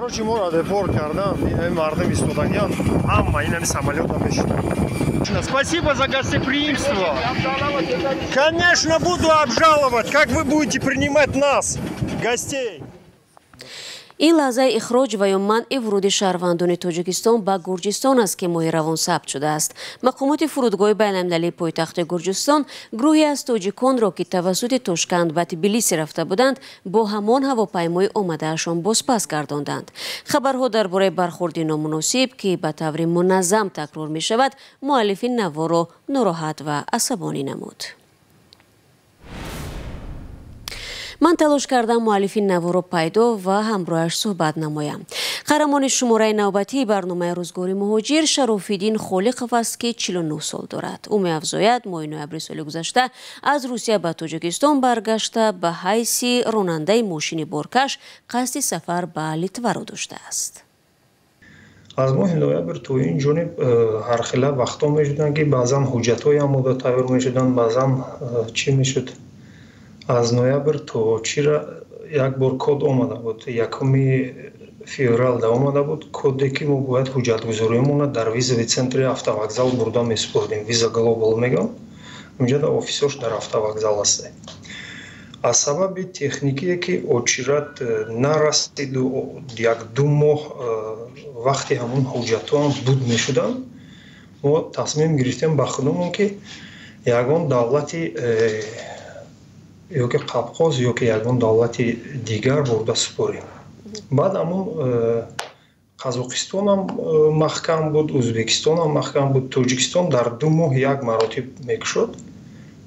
Короче, мо ро депорт кардам. Ин мардам истодагиан. Ҳамма инами самолёта мешинад. Спасибо за гостеприимство. Конечно, буду обжаловать. Как вы будете принимать нас, гостей? این لحظه اخراج و یا منع ورود شهروندان تاجیکستان به گرجستان است که ماه روان ثبت شده است. مقامات فرودگاه بین‌المللی پایتخت گرجستان گروهی از تاجیکان را که توسط تاشکند و تبلیس رفته بودند با همان هواپیمای آمدهشان بازپس گرداندند. خبرها درباره برخورد نامناسب که به طور منظم تکرار می شود مؤلفین نوا را ناراحت و عصبانی نمود. من تلاش کردم مؤلفین نوا را پیدا و همراهش صحبت نمایم. قهرمان شماره نوبتی برنامه روزگار مهاجر شراف‌الدین خالقov است که 49 سال دارد. او می‌افزاید ماه نوامبر سال گذشته از روسیه به تاجیکستان برگشته به حیث راننده ماشین بارکش قصد سفر به لیتوا را داشته است. از ماه نوامبر تو این جانب هر خیلی وقتا می‌شدن که بعضا حجت‌های آماده تیار می‌شدن، بعضا چی می‌شد؟ از نوامبر تو چرا یک بار کد آمده بود، یکمی فеврал آمده بود کدی که ما باید حجت گذاریمون در ویزا центр автовокзал برده میسپردیم. ویزا گلوبال میگم، اونجا در آفیسش در автовокзал است. از سبب تکنیکی که очередь نرسید و یک دو ماه وقتی همون حجت هم بود میشدن، ما تصمیم گرفتیم با خودمون که یگان دولتی یا که قبقاز یا که یگان دولت دیگر برده سپاریم. بعد همون قزاقستان هم محکم بود، ازبکستان هم محکم بود، تاجیکستان در 2 ماه یک مراتب میکشد.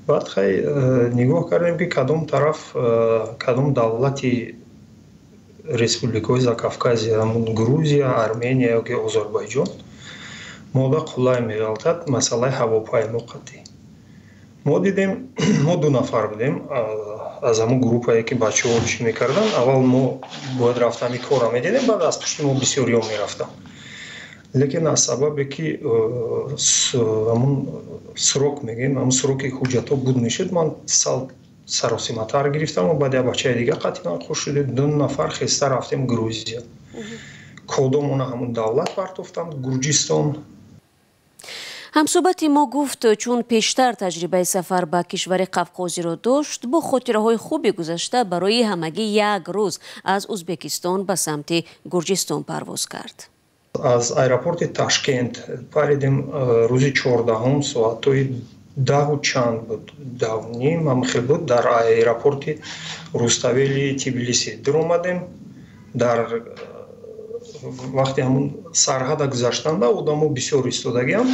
بعد خیلی نگاه کردیم که کدام طرف کدام دولت республикаи Закавказья, همون گروزیا، ارمنیا یا که آذربایجان مودا قلای می‌گالد مسئله هواپیما قطعی. ما دیدیم ما 2 نفر بودیم از همون گروهی که بچه‌ها چی می‌کردن. اول ما باید رفتن کارا می‌دیدیم، بعد از پشت ما بسیاری‌ها می‌رفتن. لیکن از سببی که همون سروک میگیم، همون سروک حجت‌ها بود میشد، من سال سراسیمتر گرفتم و بعد بچه دیگه قطعا خوش شده 2 نفر خسته رفتیم گروزیا. کدومون همون دولت پرتافتم گرجستان. همصحبت ما گفت چون پیشتر تجربه سفر به کشور قفقازی را داشت، با خاطره‌های خوبی گذشته برای همگی 1 روز از ازبکستان به سمت گرجستان پرواز کرد. از ایرپورت تاشکند پریدیم روزی 14 ساعتای 10 و چند بود، 10 و نیم هم خیلی بود. در ایرپورت روستاویلی تبلیسی در اومدیم. در وقتی همون سرحد گذشتن آدم‌ها بسیار ایستادگی هم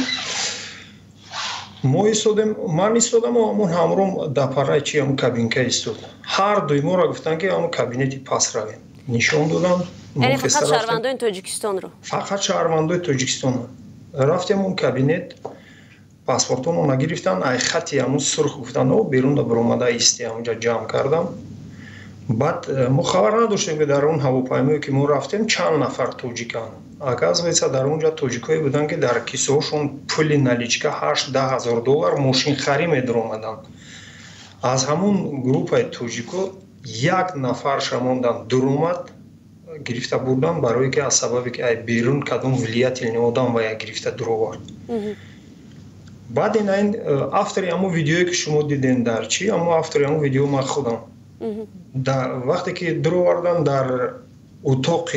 ما ایستادیم، من ایستادم و همون همروم در پره چی همون کابینکه ایستاد. هر دوی ما را گفتن که همون کابینتی پس رویم، نشان دادم. یعنی فقط شهروندان تاجیکستان رو؟ فقط شهروندان تاجیکستان رفتیم اون کابینت، پاسپورتون رو نگرفتن، ای خطی همون سرخ گفتن او بیرون دا برآمده ایستی، اونجا جمع کردم. بعد ما خبر نداشتیم که در اون هواپیمایی که ما رفتیم چند نفر تاجیکان. оказывается در اونجا تاجیکایی بودن که در کیسه‌هاشون پول نالیچکا 8-10 هزار دلار ماشین خرید می‌درومدن. از همون گروه تاجیکا 1 نفر شموندن درومد گرفته بردن برای که از سببی که بیرون کدام ولیت نمودن و یا گرفته دروار. بعد این افتر همون ویدیویی که شما دیدین در چی، اما افتر همون ویدیو من خودم در وقتی که درووردن در اتاق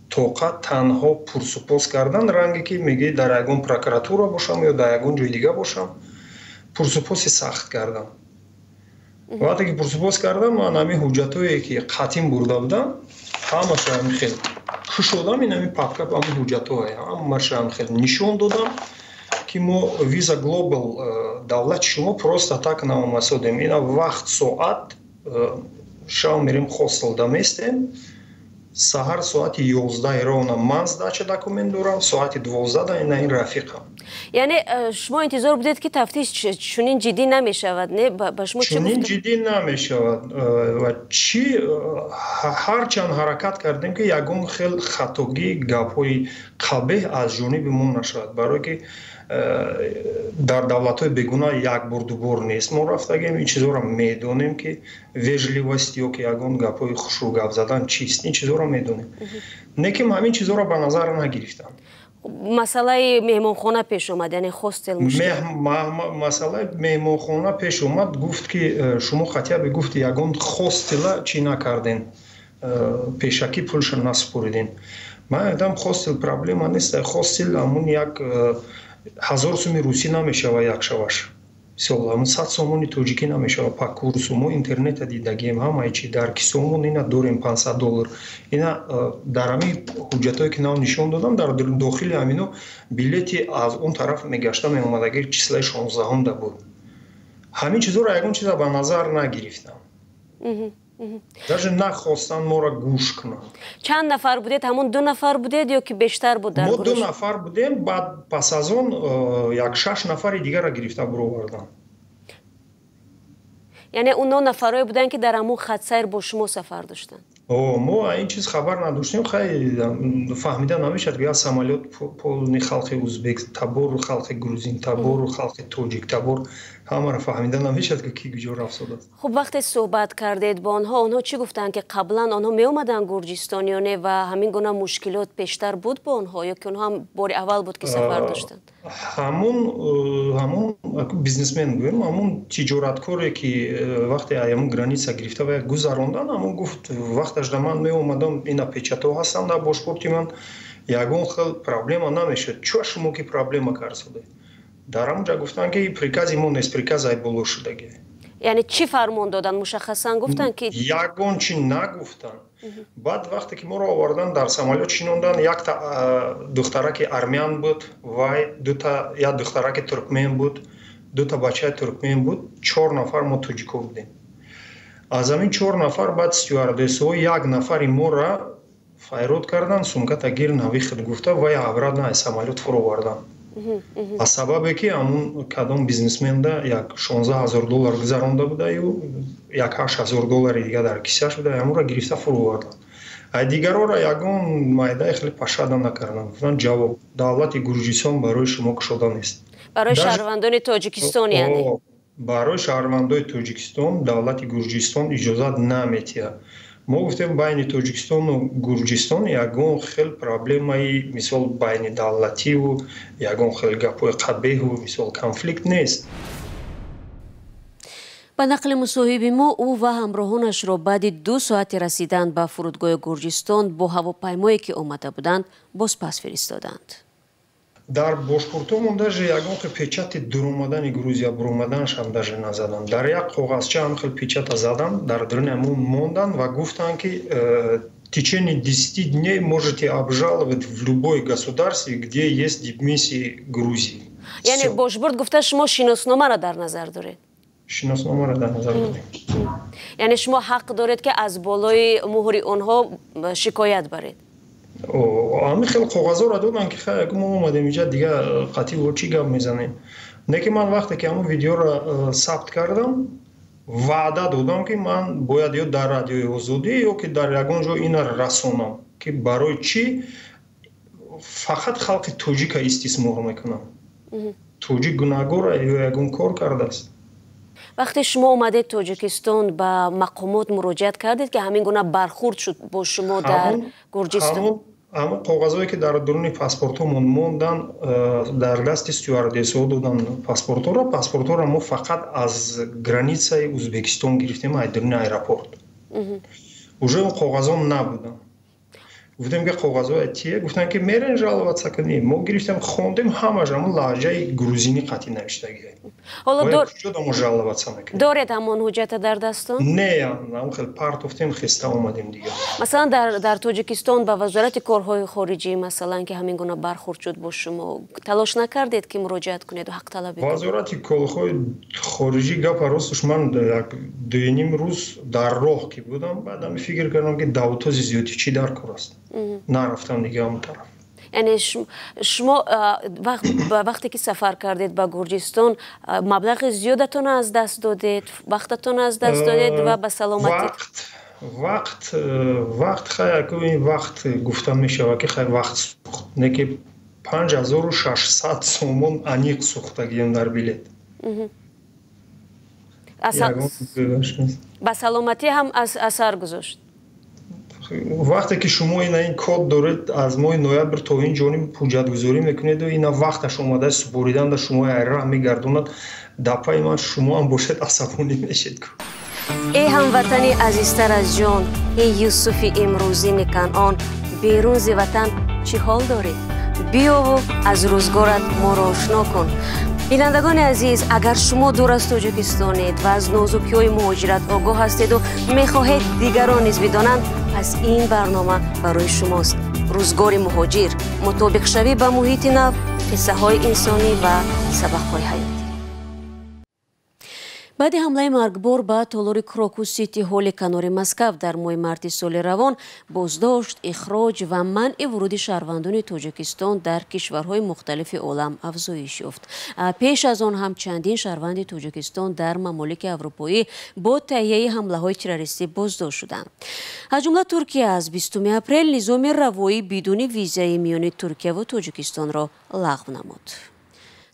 توقع تنها پرسپوس کردن، رنگی که میگه در یگان پروکراتورا باشم یا در یگان جای دیگه باشم، پرسپوس سخت کردم. وقتی که پرسپوس کردم من همین حجتایی که قطیم برده بودم همش هم خیلی خوش شدم. این همین پاپکاپ همین حجتایی همش هم خیلی نشون دادم که ما ویزا گلوبال دولت شما پروستا так намасодем. این وقت ساعت شام میریم хостел да местем. سحر ساعت 11 ровно من здача документ دارم، ساعت 12 این رفیقم. یعنی شما انتظار بودید که تفتیش چنین جدی نمی شود، نه؟ به شما چی گفتن؟ چنین جدی نمی شود و چی هر چند حرکت کردیم که یگان خیلی خطاگی گپ‌های قبیح از جانب ما نشود، برای که در دولت‌های بیگانه 1 بار 2 بار نیست. ما رفتگیم این چیزا را میدونیم که وежливость یا که یگان گپ‌های خوشرو گپ زدن چیست، این چیزا را میدونیم لیکن همین چیزا رو به نظر نگرفتن. مسئله مهمانخانه پیش اومد، یعنی هاستل مشکل مسئله مهمانخانه پیش اومد. گفت که شما خطیب گفت یگان هاستل چی نکردین، پیشکی پولش نسپردین. من دیدم هاستل پرابلم نیست. هاستل همون یک 1000 سوم روسی نمیشه یک شبش، مثلا همون 100 سوم توجیکی نمیشه پاک کورس. ما اینترنت دیدگیم همه چی در کیسمون اینا داریم $500. اینا در همین حجتایی که نشون دادم در داخل همینو بلیتی از اون طرف میگشتم اومدگی چیزای 16 هم ده بود. همین چیزا رو یگان چیزا به نظر نگرفتم. даже نخواستن ما را گوش کنن. چند نفر بودید؟ همون 2 نفر بودید یا که بیشتر بود در ما گروه؟ 2 نفر بودیم. بعد پس از اون یک 6 نفر دیگر را گرفته برآوردن. یعنی اون 9 نفرایی بودن که در همون خط سیر با شما سفر داشتن؟ ما این چیز خبر نداشتیم. خیلی فهمیدن نمیشد که از سمالیات پولنی خلق ازبک تبور خلق گروزین تبور خلق تاجیک تبور همه را فهمیدن نمیشد که کی کجا رفت شده. خب وقتی صحبت کردید با آنها چی گفتن که قبلا آنها می اومدن گرجستان یا نه و همین گونه مشکلات بیشتر بود با آنها یا که آنها هم بار اول بود که سفر داشتن؟ همون بیزنسمن گویم، همون تجارتکاری که وقتی همون گرانیسا گرفته و گذراندن، همون گفت وقتش من می اومدم اینا پیچتا هستن در باشپورتی من یگان خیلی پرابلم نمیشد. چه شما که پرابلم کار شده؟ در همونجا گفتن که پریکاز ایمون نیست، پریکاز ای بلو شدگی. یعنی چی فرمان دادن؟ مشخصا گفتن که یگان چی نگفتن. بعد وقتی که ما رو آوردن در سمالیات شینوندن، یک تا دخترک ارمیان بود و یک دخترک ترکمن بود، 2 تا بچه ترکمن بود. 4 نفر ما توجیکو بودیم. از همین 4 نفر بعد استیواردس ها 1 نفر ما را فایرود کردن، سومکا تگیر نویخت گفته و یا عبراد نه سمالیات فرو بردن. از سببی که همون کدام بیزنسمن ده یک $16,000 گذرانده بوده یا یک $8,000 دیگه در کیسهش بوده، همون را گرفته فرو بردن. دیگر را یگان مایده خیلی پشاده نکردن. گفتن جواب دولت گرجستان برای شما کشوده نیست. برای شهروندان تاجیکستان یعنی برای شهروندان تاجیکستان دولت گرجستان اجازه نمیده. ما گفتیم بین تاجیکستان و گرجستان یگان خیلی پرابلمایی مثل بین دولتی و یگان خیلی گپای قبیح و مثل کنفلیکت نیست. به نقل مصاحب ما او و همراهانش را بعد 2 ساعت رسیدن به فرودگاه گرجستان با هواپیمایی که آمده بودند باز پس فرستادند. در باشپورتمون даже یگان که پیچت در اومدن گروزیا بر اومدنش هم даже نزدن. در یک کاغذچه هم خیلی پیچت زدن، در درونمون موندن و گفتن که в течение 10 дней можете обжаловать в любой государстве, где есть дипмиссии Грузии. یعنی باشبورد گفته شما شناسنامه را در نظر دارید؟ شناسنامه را در نظر داریم. یعنی شما حق دارید که از بالای مهر آنها شکایت برید؟ همین خیلی کاغذها را دادن که خیلی ما اومدیم اینجا دیگه قطعی و چی گپ میزنیم. نه که من وقتی که همون ویدیو را ثبت کردم وعده دادم که من باید یا در رادیوی آزادی یا که در یگان جا این را رسونم که برای چی فقط خلق تاجیک استثمار میکنم. تاجیک گناهگار یا یگان کار کرده است. وقتی شما اومدید تاجیکستان به مقامات مراجعت کردید که همین گونه برخورد شد با شما در گرجستان؟ همون کاغذهایی که در درون پاسپورتمون موندن در دست استیواردس‌ها دادن پاسپورت را ما فقط از گرانیسای ازبکستان گرفتیم از درون ایرپورت. уже اون کاغذها نبودن. گفتیم که کاغذها چیه؟ گفتن که میرین жаловаться کنیم. ما گرفتیم خوندیم همش همون لهجه گروزینی قطعی نوشتگیه. حالا жаловаться میکنیم. دارید همون حجت در دستان؟ نه، اون خیلی پرتفتیم خسته اومدیم دیگه. مثلا در تاجیکستان با وزارت کارهای خارجی مثلا که همین گونه برخورد شد با شما تلاش نکردید که مراجعت کنید و حق طلبی کنید؟ وزارت کارهای خارجی گپ راستش من 2.5 روز در راه که بودم بعدم فکر کردم که دعوت زیادی چی در کار است. نرفتم دیگه اون طرف. یعنی شما وقتی که سفر کردید به گرجستان مبلغ زیادتون از دست دادید، وقتتون از دست دادید و به سلامتی وقت خیلی وقت گفتم میشه که خیلی وقت سوخت. نه که 5600 سومون انیق سوختگیم در بلیت. به سلامتی هم اثر گذاشت. вақте ки шумо ин код доред аз моҳи ноябр то ин ҷониб ҳуҷҷатгузорӣ мекунед ва ина вақташ омадаи супоридан дар шумои айра мегардонад дапаи ман шумо ҳам бошед асабонӣ мешед. ای هموطنی عزیزتر از جان، ای یوسف امروزین کنعان، بیرون ز وطن چی حال داری؟ بیا و از روزگارت ما را آشنا کن. بینندگان عزیز، اگر شما دور از تاجیکستانید و از نازکی‌های مهاجرت آگاه هستید و می‌خواهید دیگران نیز بدانند، پس این برنامه برای شماست. روزگار مهاجر، مطابق شوی به محیط نو، قصه‌های انسانی و سبق‌های حیاتی. بعد حمله مرگبار به تالار کراکوس سیتی هال کنار مسکو در ماه مارت سال روان، بازداشت، اخراج و منع ورود شهروندان تاجیکستان در کشورهای مختلف عالم افزایش یافت. پیش از آن هم چندین شهروند تاجیکستان در ممالک اروپایی با تهیه حمله‌های تروریستی بازداشت شدند. از جمله ترکیه از 20 اپریل نظام روایی بدون ویزای میان ترکیه و تاجیکستان را لغو نمود.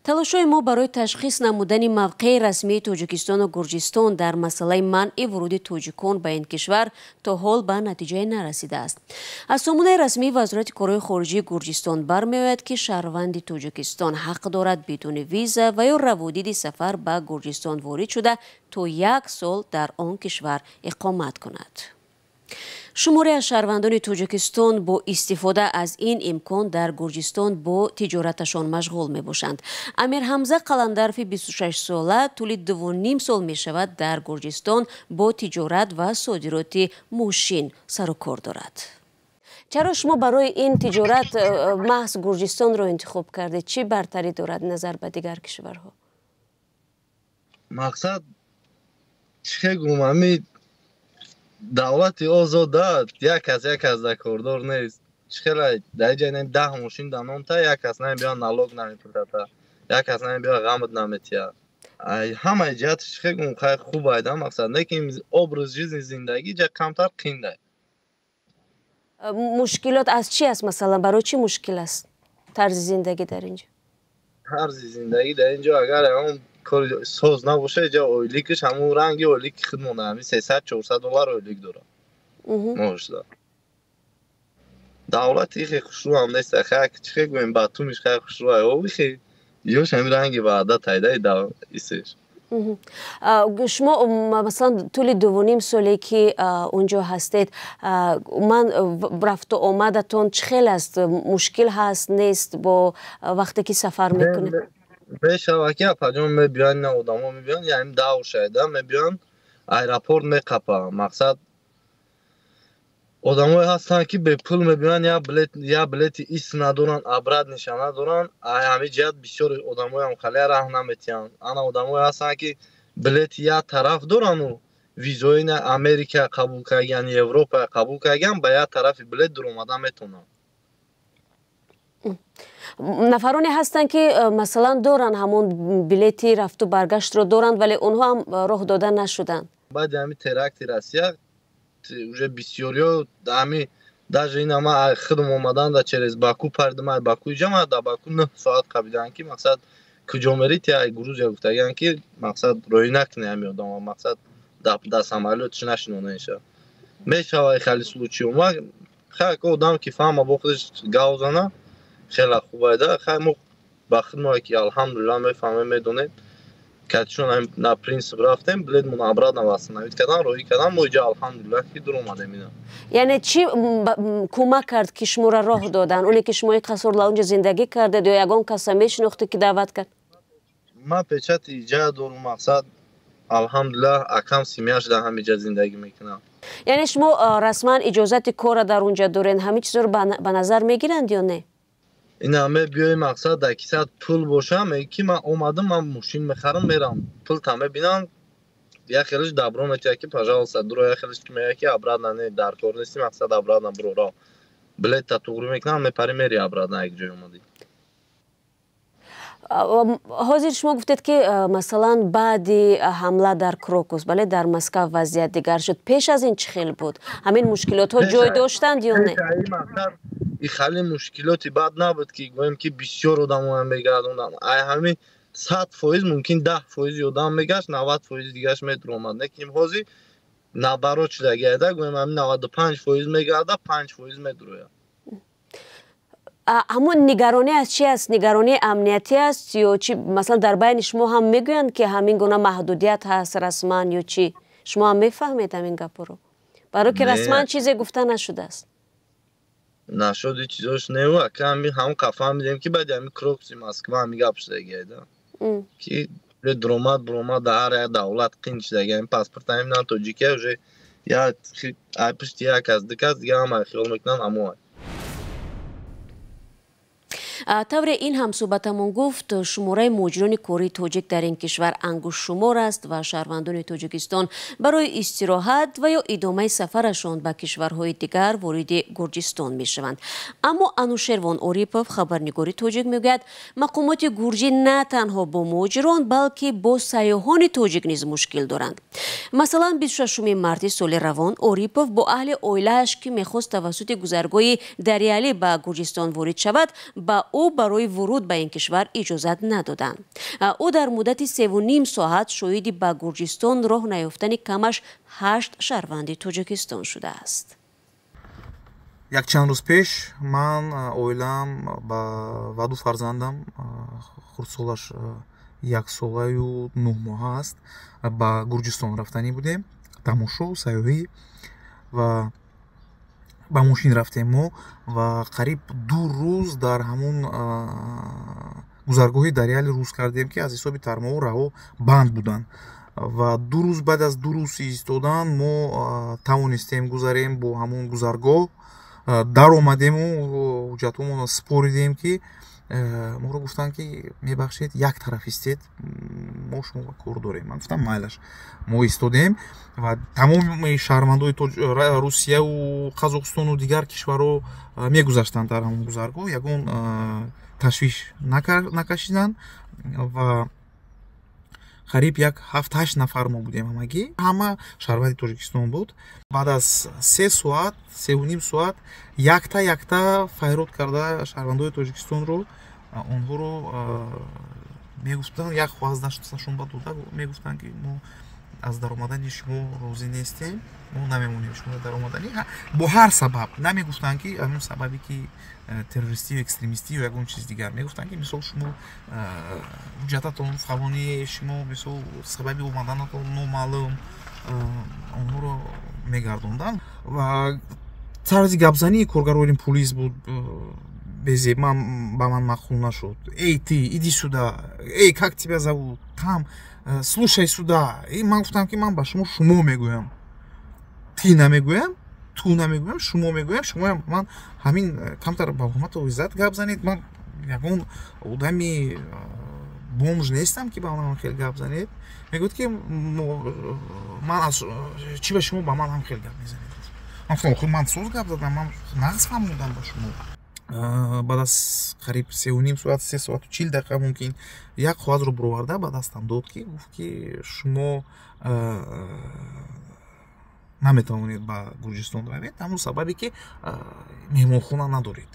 تلاش‌های ما برای تشخیص نمودن موقع رسمی تاجیکستان و گرجستان در مسئله منع ورود تاجیکان به این کشور تا حال به نتیجه نرسیده است. از سامانه رسمی وزارت کارهای خارجه گرجستان برمی‌آید که شهروند تاجیکستان حق دارد بدون ویزا و یا روادید سفر به گرجستان وارد شده تا 1 سال در آن کشور اقامت کند. شماری از شهروندان تاجیکستان با استفاده از این امکان در گرجستان با تجارتشان مشغول می باشند. امیر حمزه قلندرفی 26 ساله طول 2.5 سال می شود در گرجستان با تجارت و صادرات ماشین سر و کار دارد. چرا شما برای این تجارت محض گرجستان را انتخاب کردید؟ چی برتری دارد نظر به دیگر کشورها؟ مقصد چه گوممی دولت آزاد یک از در کاردار نیست. چخیلی در جای 10 ماشین دانم تا یک از بیا نالوگ نمیپردازد، یک از بیا غمت نمیتیه. همه جهتش خیلی خوب ایده. مقصد نه که ابرز زندگی جا کمتر قینده. مشکلات از چی است مثلا؟ برای چی مشکل است طرز زندگی در اینجا؟ طرز زندگی در اینجا اگر اون کار ساز نباشه جا اویلیکش همون رنگی اویلیک خودمونه، همین 300-400 دلار اویلیک داره ماهش داره. دولتی خیلی خوشرو هم نیست. خیلی گویم باتومیش خیلی خوشروه اوی خیلی یوش همین رنگی به عدد تایده دا ایستش. شما مثلا طول 2.5 سالی که اونجا هستید، من رفت و آمدتون چخیل است؟ مشکل هست نیست با وقتی که سفر میکنید؟ به شبکه پجام میبیان نه آدما میبیان، یعنی دور شده میبیان ایرپورت میقپه. مقصد آدمایی هستن که به پول میبیان یا بلیت ایست ندارن، ابرد نشانه دارن. همین جهت بسیار آدمایی هم خیلی راه نمیتیان. انا آدمایی هستن که بلیت یا طرف دارن و ویزای نه امریکا قبول کردن، اروپا قبول کردن، به یا طرف بلیت در اومدن میتونن. نفرانی هستند که مثلا دارن همون بلیتی رفت و برگشت رو دارند ولی اونها هم راه دادن نشدن. بعد همین ترکت روسیه уже بسیاری همین даже این همه خودم اومدن در چرز باکو پردم باکو جمع در باکو 9 ساعت قبیدن که مقصد کجا میرید یا گروزیا گفتن که مقصد روی نکنه همیادم مقصد در سمالوتش نشنونه ایشه میشه خیلی سلوچی اومد خیلی آدم که فهم با خودش گاوزنه خیلی خوبه ده. خیلی ما بخیر که الحمدلله میفهمیم میدونیم که چون هم نا پرینسیپ رفتیم بلد من ابراد نواسته نوید کردن روی کردن موجه الحمدلله که در اومده میدن. یعنی چی کمک کرد که شما را راه دادن؟ اونی که شما قصر اونجا زندگی کرده یا یگان کسی میشناخته که دعوت کرد؟ ما پیچت ایجاد دارم. مقصد الحمدلله اکم سیمیاش در همینجا زندگی میکنم. یعنی شما رسما اجازت کار در اونجا دارین، همه چیز رو به نظر میگیرند یا نه؟ این همه بیای مقصد در کیسه پول باشم که من اومدم من ماشین میخرم میرم پول تمه بینم یا خیلیش دبرو میتونه که پجالسه درو یا خیلیش که میگه که ابراد نه در کار نیستی مقصد ابراد نه برو را بلیت تا توگرو میکنم میپری میری ابراد نه یک جای اومدی. حاضر شما گفتید که مثلا بعدی حمله در کراکوس بله در مسکو وضعیت دیگر شد. پیش از این چه خیلی بود؟ همین مشکلات ها جای داشتند یا نه؟ این خیلی مشکلاتی بعد نبود که گویم که بسیار آدم هم بگردوندن. همین 100% ممکن 10% آدم میگشت 90% دیگهش میتر اومد. نکنیم حاضر наоборот шуда геда гӯем ҳамин 95% мегарда 5% медурояд. ҳамун нигаронӣ аз чи аст? Нигаронӣ амнияти аст ё чи? Масалан дар байни шумо ҳам мегӯянд ки ҳамин гуна маҳдудият ҳаст расман ё чи? Шумо ҳам мефаҳмед ҳамин гапро? барои ки расман чизе гуфта нашудааст. Нашуди чизош нева ки ҳамун кафа мидем ки баъди ҳамин крокси Москва ҳамин гап шуда геда ки дромад дар як давлат қин шуда ген паспорт ҳамин тоҷикия уже як пишти як аз диказ дига ҳама хиёл мекунанд ҳамон тавре ин ҳамсӯҳбатамон гуфт шумораи муҳоҷирони кории тоҷик дар ин кишвар ангушшумор аст ва шаҳрвандони тоҷикистон барои истироҳат ва ё идомаи сафарашон ба кишварҳои дигар вориди Гурҷистон мешаванд. Аммо Анушервон Орипов, хабарнигори тоҷик, мегӯяд мақомоти гурҷӣ на танҳо бо муҳоҷирон балки бо сайёҳони тоҷик низ мушкил доранд. Масалан 26 марти соли равон Орипов бо аҳли оилааш ки мехост тавассути гузаргоҳи Дариалӣ ба Гурҷистон ворид шавад ба ӯ барои вуруд ба ин кишвар иҷозат надоданд. ӯ дар муддати 3.5 соат шоҳиди ба Гурҷистон роҳ наёфтани камаш 8 шаҳрванди Тоҷикистон шудааст. Як чанд рӯз пеш ман оилаам ва ду фарзандам хурдсолаш 1 солаю 9 моҳа аст ба Гурҷистон рафтанӣ будем. Тамошо, сайёҳӣ ва ба мошин рафтем мо ва қариб 2 рӯз дар ҳамун гузаргоҳи Дариалӣ рӯз кардем ки аз ҳисоби тармоҳу раҳо банд буданд ва 2 рӯз баъд аз 2 рӯз истодан мо тавонистем гузарем бо ҳамун гузаргоҳ. дар омадему ҳуҷҷатҳоамонро споридем ки моро гуфтанд ки мебахшед як тарафистед, мо шумо кор дорем. Ман гуфтам майлаш. Мо истодем ва тамоми шаҳрвандои Русияву Қазоқистону дигар кишварҳо мегузаштанд дар ҳамон гузаргоҳ. Ягон ташвиш накашиданд ва қариб як 7-8 нафар мо будем ҳамагӣ. Ҳама шаҳрванди Тоҷикистон буд. Баъд аз 3 соат, 3.5 соат якта файрод карда шаҳрвандои Тоҷикистонро онҳоро мегуфтанд, як хваздашон ба дода мегуфтанд ки мо аз даромадани шумо розӣ нестем, мо намемонем шумо дар омаданӣ бо ҳар сабаб. Намегуфтанд ки ҳамин сабаби ки террористӣ ё экстремистӣ ё ягон чиз дигар. Мегуфтанд ки мисол шумо ҳуҷҷататон фалони шумо мисол сабаби омаданатон номаълум, онҳоро мегардонданд ва тарзи гапзании коргарони пулис буд безеб. Ба ман мақул нашуд. Эй ты, иди сюда. Эй, как тебя зовут? Там, слушай сюда. И ман гуфтам ки ман ба шумо мегӯям. Ти намегӯям, ту намегӯям, шумо мегӯям. Шумо ман ҳамин камтар ба ҳурмату иззат гап занед. Ман ягон одами бомж нестам ки ба ман хел гап занед. Мегӯяд ки ман аз чӣ ба шумо ба ман ҳам хел гап мезанед. Ман гуфтам ман соз гап задам, ман нағз фаҳмидам ба шумо. баъд аз қариб 3.5 соат 3 соату 40 дақиқа мумкин як қоғазро бироварда ба дастам дод ки гуфт ки шумо наметавонед ба Гурҷистон равед, ҳамон сабаби ки меҳмонхона надоред.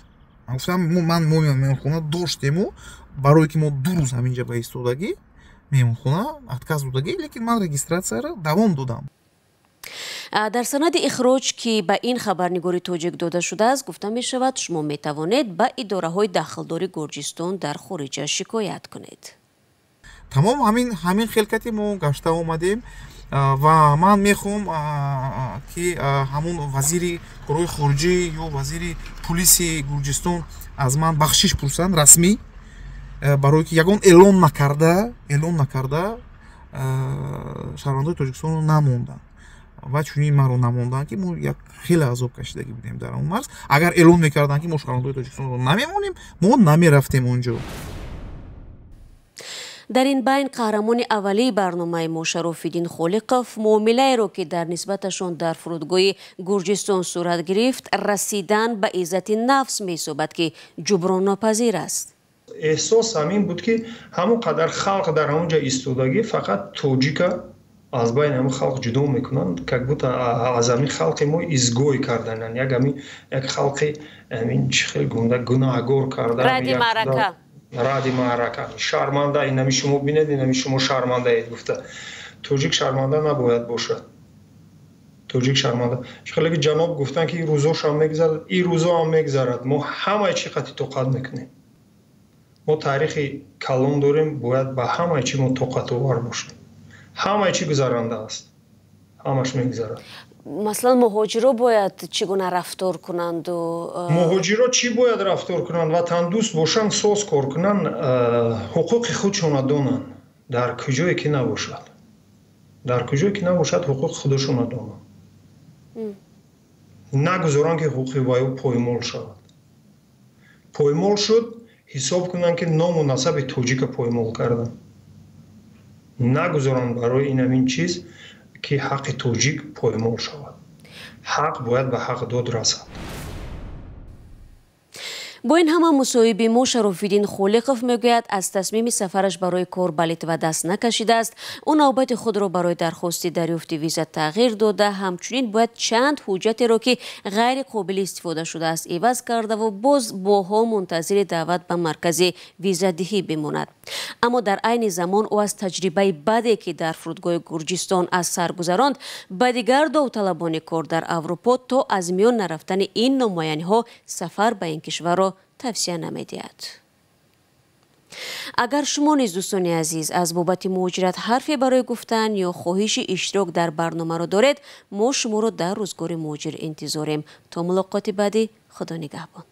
Ман гуфтам ман меҳмонхона доштему, барое ки мо 2 рӯз ҳаминҷа ба истодагӣ меҳмонхона отказ додагӣ, лекин ман регистратсияро давом додам. дар санади ихроҷ ки ба ин хабарнигори тоҷик дода шудааст гуфта мешавад шумо метавонед ба идораҳои дахлдори Гурҷистон дар хориҷа шикоят кунед. Тамом ҳамин хелкати мо гашта омадем ва ман мехоҳам ки ҳамун вазири корҳои хориҷӣ ё вазири пулиси Гурҷистон аз ман бахшиш пурсанд расмӣ, барое ки ягон эълон накарда шаҳрвандои Тоҷикистонро намонданд ва чунин маро намонданд ки мо як хеле азоб кашидагӣ будем дар он марз. Агар эълон мекарданд ки мо шаҳрвандои Тоҷикистонро намемонем, мо намерафтем онҷо. дар ин байн қаҳрамони аввалии барномаи мо Шарофиддин Холиқов муомилаеро ки дар нисбаташон дар фурудгоҳи Гурҷистон сурат гирифт расидан ба иззати нафс меҳисобад ки ҷуброннопазир аст. эҳсос ҳамин буд ки ҳамон қадар халқ дар ҳамонҷа истодагӣ фақат тоҷика аз байни ҳамин халқ ҷудо мекунанд, как будто аз ҳамин халқи мо изгой кардананд, як халқи ҳамин чӣ хел гунаҳгор кардан, ради маърака, шарманда. инами шумо бинед, инами шумо шармандаед гуфта. Тоҷик шарманда набояд бошад. توجیک شرمنده شغله که جناب گفتن که این روزاش هم میگذرد این روزا هم میگذرد ما همه چی قطعی توقت میکنیم ما تاریخ کلان داریم باید به همه چی ما توقت آور باشیم همه چی گذرنده است همش میگذرد مثلا مهاجرا باید چگونه رفتار کنند و مهاجرا چی باید رفتار کنند وطن دوست باشن ساز کار کنند حقوق خودشون دانند در کجایی که نباشد در کجایی که نباشد حقوق خودشون دانند نگذارن که حقوق وایو پایمال شود پایمال شد حساب کنند که نام و نسب توجیک پایمال کردن نگذارن برای این چیز که حق توجیک پایمال شود حق باید به حق داد رسد با این همه مصاحبه ما شراف‌الدین خالقов میگوید از تصمیم سفرش برای کار به لیتوا دست نکشیده است. او نوبت خود را برای درخواست دریافت ویزا تغییر داده. همچنین باید چند حجتی را که غیر قابل استفاده شده است عوض کرده و باز باها منتظر دعوت به مرکز ویزا دهی بماند. اما در عین زمان او از تجربه بدی که در فرودگاه گرجستان از سر گذراند به دیگر داوطلبان کار در اروپا تا از میان نرفتن این نماینده‌ها سفر به این کشور را توصیه نمی‌دهد. اگر شما نیز دوستان عزیز از بابت مهاجرت حرفی برای گفتن یا خواهش اشتراک در برنامه را دارید ما شما را در روزگار مهاجر انتظاریم. تا ملاقات بعدی خدا نگهبان.